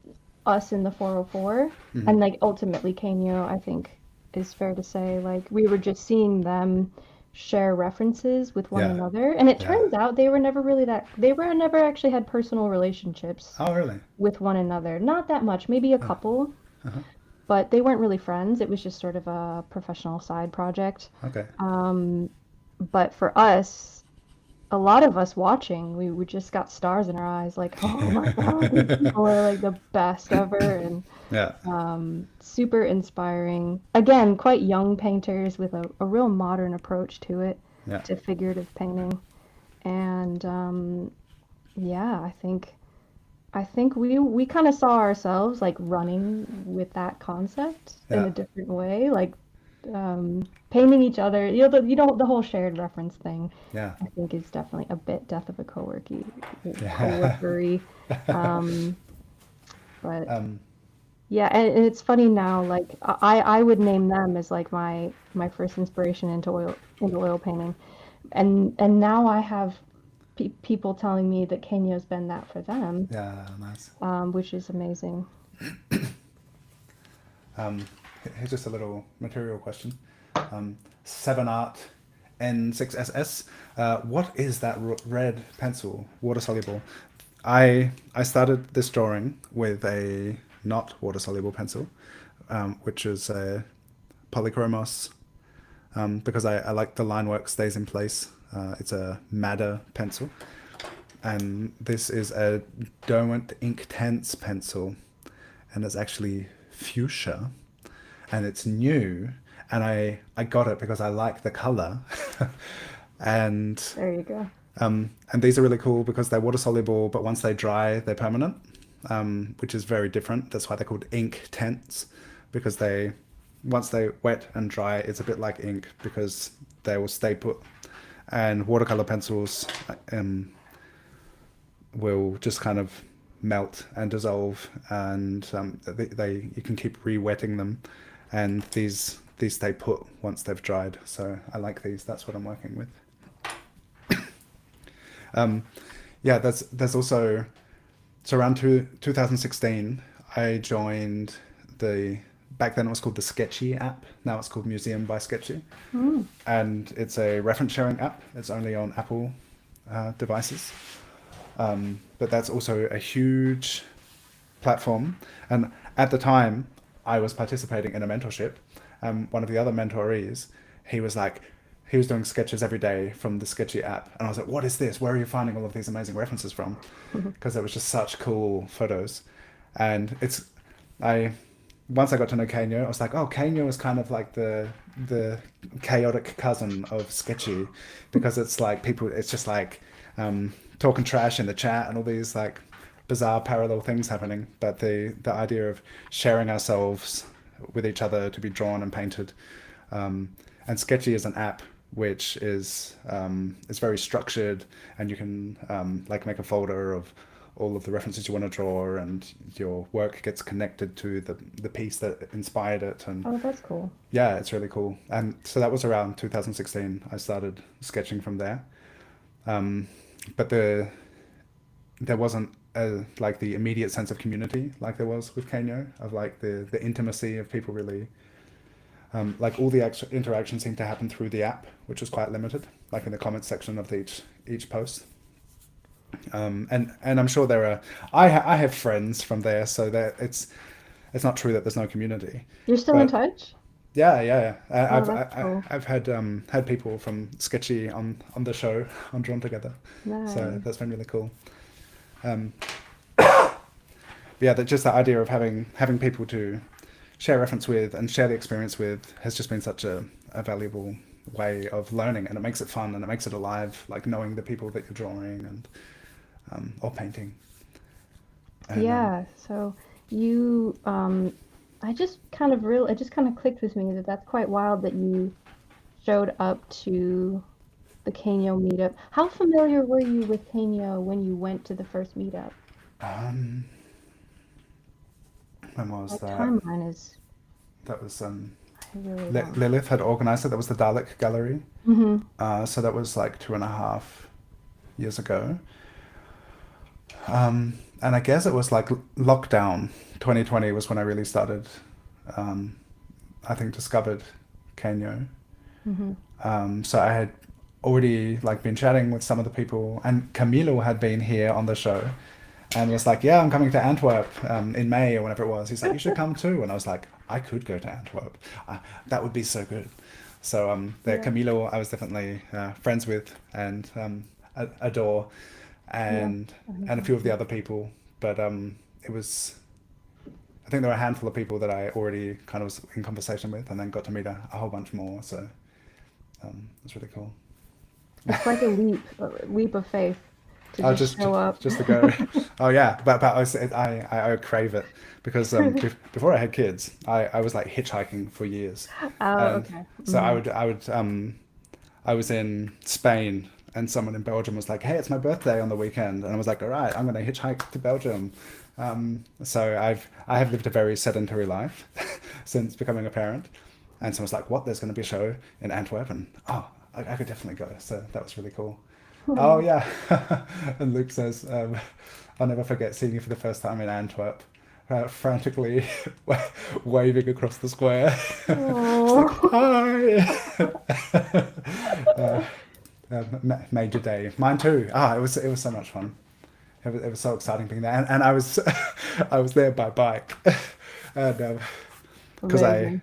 us in the 404 hmm and like ultimately Canio, I think is fair to say. Like we were just seeing them share references with one Yeah, another, and it yeah. turns out they were never actually had personal relationships Oh, really? with one another. Not that much, maybe a Oh, couple, uh-huh. but they weren't really friends. It was just sort of a professional side project. Okay. Um, but for us, a lot of us watching, we just got stars in our eyes, like, oh my God, these people are like the best ever, and Yeah, super inspiring. Again, quite young painters with a real modern approach to it, yeah, to figurative painting. And yeah, I think we kind of saw ourselves like running with that concept in yeah, a different way, like painting each other. The whole shared reference thing. yeah, I think is definitely a bit death of a yeah. coworkery. Um, but um, yeah, and it's funny now. Like I would name them as like my first inspiration into oil painting, and now I have people telling me that Kenya's been that for them, yeah, nice. which is amazing. Um, Here's just a little material question. 7art N6SS. What is that red pencil? Water soluble. I started this drawing with a not water soluble pencil, which is a polychromos, because I like the line work stays in place. It's a madder pencil, and this is a Derwent Ink Tense pencil, and it's actually fuchsia, and it's new, and I got it because I like the color, and There you go. and these are really cool because they're water soluble, but once they dry, they're permanent, which is very different. That's why they're called ink tents, because they once they wet and dry, it's a bit like ink because they will stay put. And watercolor pencils will just kind of melt and dissolve, and they you can keep re-wetting them, and these stay put once they've dried. So I like these. That's what I'm working with. Yeah, there's also, so around 2016, I joined back then it was called the Sketchy app. Now it's called Museum by Sketchy. Mm. And it's a reference sharing app. It's only on Apple devices. But that's also a huge platform. And at the time, I was participating in a mentorship. One of the other mentorees, he was like, he was doing sketches every day from the Sketchy app. And I was like, what is this? Where are you finding all of these amazing references from? Because there was just such cool photos. And once I got to know Kanyo, I was like, oh, Kanyo is kind of like the chaotic cousin of Sketchy, because it's like it's just like talking trash in the chat and all these like bizarre parallel things happening. But the idea of sharing ourselves with each other to be drawn and painted, and Sketchy is an app which is very structured, and you can like make a folder of all of the references you want to draw, and your work gets connected to the piece that inspired it. And Oh, that's cool. yeah, it's really cool. And so that was around 2016. I started sketching from there. But there wasn't like the immediate sense of community like there was with Kanyo, of like the intimacy of people really. Like all the interaction seemed to happen through the app, which was quite limited, like in the comments section of each post. And I'm sure there are. I have friends from there, so that it's not true that there's no community. You're still in But touch? yeah. Oh, that's cool. I've had people from Sketchy on the show on Drawn Together, so Nice. that's been really cool. Um, yeah, just the idea of having people to share reference with and share the experience with has just been such a valuable way of learning, and it makes it fun and it makes it alive, like knowing the people that you're drawing and or painting. And Yeah. So you, it just kind of clicked with me that that's quite wild that you showed up to the Kanyo meetup. How familiar were you with Kanyo when you went to the first meetup? um, when My was that? timeline is, That was I really don't. Lilith had organized it. That was the Dalek Gallery. Mm-hmm. So that was like 2.5 years ago. And I guess it was like lockdown. 2020 was when I really started. Um, I think discovered Kanyo. Mm-hmm. So I had already like been chatting with some of the people, and Camilo had been here on the show, and was like, "Yeah, I'm coming to Antwerp in May or whenever it was." He's like, "You should come too," and I was like, "I could go to Antwerp. That would be so good." So Yeah. Camilo, I was definitely friends with and adore, Yeah. and I think a so few of the too. other people. But it was. I think there were a handful of people that I already kind of was in conversation with, and then got to meet a whole bunch more. So it's really cool. It's like a leap of faith to Oh, just show up. just to go. Oh yeah, but I crave it, because before I had kids, I was like hitchhiking for years, Oh, and okay. so Hmm. I was in Spain, and someone in Belgium was like, "Hey, it's my birthday on the weekend," and I was like, "All right, I'm going to hitchhike to Belgium." So I have lived a very sedentary life since becoming a parent, and someone's like, "What? There's going to be a show in Antwerp," and oh, I could definitely go. So that was really cool. Oh yeah, and Luke says, "I'll never forget seeing you for the first time in Antwerp, frantically waving across the square." It's like, Oh. "Hi!" uh, Major day, mine too. It was so much fun. It was so exciting being there, and I was I was there by bike, and because Amazing.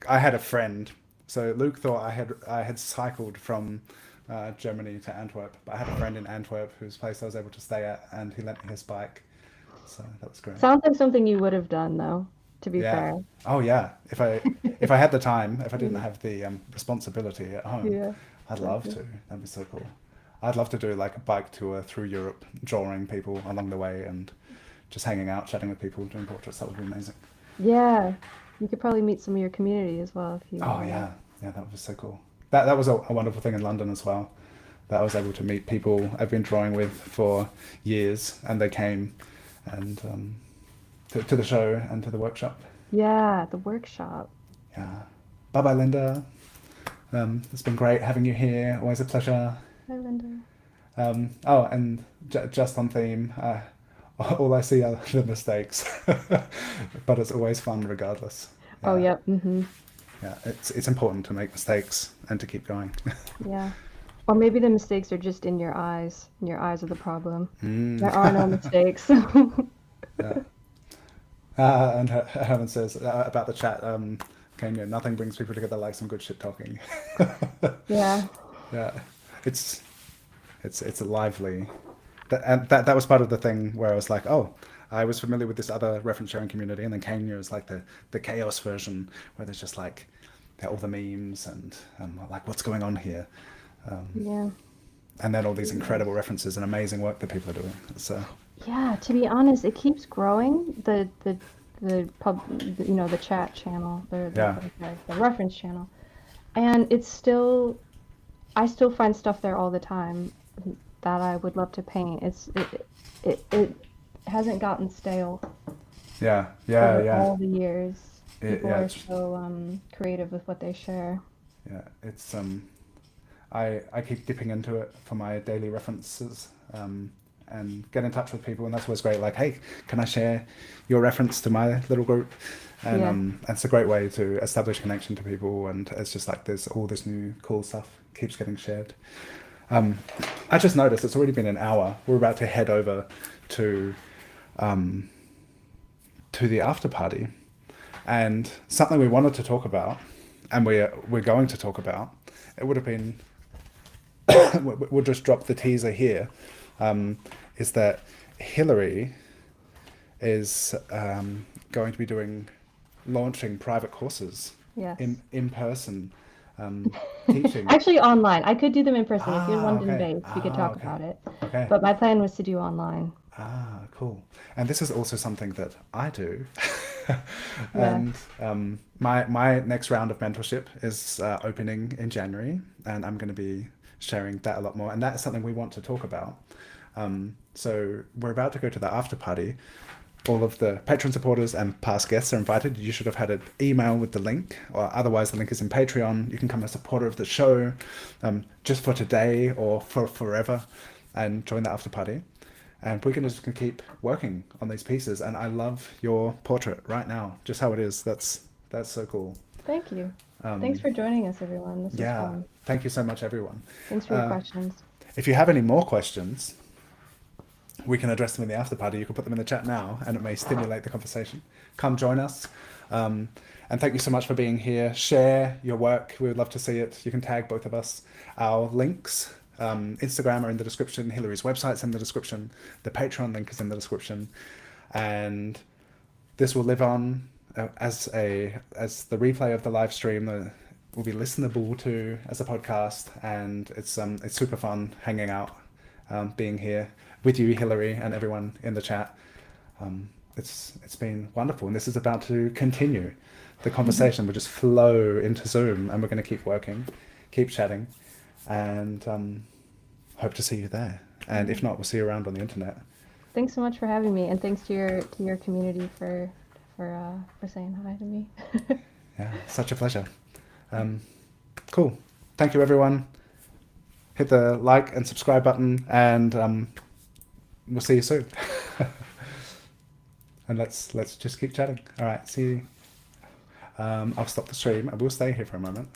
I had a friend. So Luke thought I had cycled from Germany to Antwerp, but I had a friend in Antwerp whose place I was able to stay at, and he lent me his bike. So that was great. Sounds like something you would have done, though, to be Yeah. fair. Oh yeah. If I had the time, if I didn't Yeah. have the responsibility at home, Yeah. I'd love Gotcha. to. That'd be so cool. I'd love to do like a bike tour through Europe, drawing people along the way and just hanging out, chatting with people, doing portraits. That would be amazing. Yeah. You could probably meet some of your community as well if you. Oh yeah, yeah, that was so cool. That was a wonderful thing in London as well. That I was able to meet people I've been drawing with for years, and they came and to the show and to the workshop. Yeah, the workshop. Yeah. Bye bye, Linda. It's been great having you here. Always a pleasure. Hi, Linda. Oh, and just on theme, all I see are the mistakes, but it's always fun regardless. Oh, Yeah, yep. Mm-hmm. yeah. It's important to make mistakes and to keep going. Yeah. Or maybe the mistakes are just in your eyes, and your eyes are the problem. Mm. There are no mistakes. Yeah. And Herman says about the chat, Kenya, nothing brings people together like some good shit talking. Yeah. Yeah, it's it's lively. And that was part of the thing where I was like, oh, I was familiar with this other reference sharing community, and then Kenya is like the chaos version where there's just like all the memes and like what's going on here, Yeah. and then all these incredible references and amazing work that people are doing. So Yeah, to be honest, it keeps growing. The chat channel, yeah, the reference channel, and I still find stuff there all the time that I would love to paint. It hasn't gotten stale yeah, yeah, over yeah. all the years. People Yeah, are so creative with what they share. yeah. It's I keep dipping into it for my daily references, and get in touch with people, and that's always great. Like, hey, can I share your reference to my little group? And Yeah. it's a great way to establish connection to people, and it's just like there's all this new cool stuff keeps getting shared. I just noticed it's already been an hour. We're about to head over to the after party, and something we wanted to talk about, and we're going to talk about. It would have been we'll just drop the teaser here. Is that Hillary is going to be launching private courses Yes. in person, teaching. Actually, online. I could do them in person. If you're Ah, London okay. based, we could Ah, talk okay. about it. Okay. But my plan was to do online. Ah, cool. And this is also something that I do. Yeah. And my next round of mentorship is opening in January, and I'm going to be sharing that a lot more. And that's something we want to talk about. So we're about to go to the after party. All of the patron supporters and past guests are invited. You should have had an email with the link, or otherwise the link is in Patreon. You can become a supporter of the show, just for today or for forever, and join the after party. And we're just gonna keep working on these pieces. And I love your portrait right now, just how it is. That's so cool. Thank you. Thanks for joining us, everyone. This was Yeah, fun. thank you so much, everyone. Thanks for your questions. If you have any more questions, we can address them in the after party. You can put them in the chat now, and it may stimulate the conversation. Come join us. And thank you so much for being here. Share your work. We would love to see it. You can tag both of us. Our links, Instagram are in the description. Hillary's website's in the description. The Patreon link is in the description. And this will live on as the replay of the live stream. Will be listenable to as a podcast, and it's super fun hanging out, being here with you, Hillary, and everyone in the chat. It's been wonderful, and this is about to continue. The conversation will just flow into Zoom, and we're going to keep working, keep chatting, and hope to see you there. And if not, we'll see you around on the internet. Thanks so much for having me, and thanks to your community for saying hi to me. Yeah, such a pleasure. Cool. Thank you, everyone. Hit the like and subscribe button, and we'll see you soon. And let's just keep chatting. All right, see you. I'll stop the stream. I will stay here for a moment.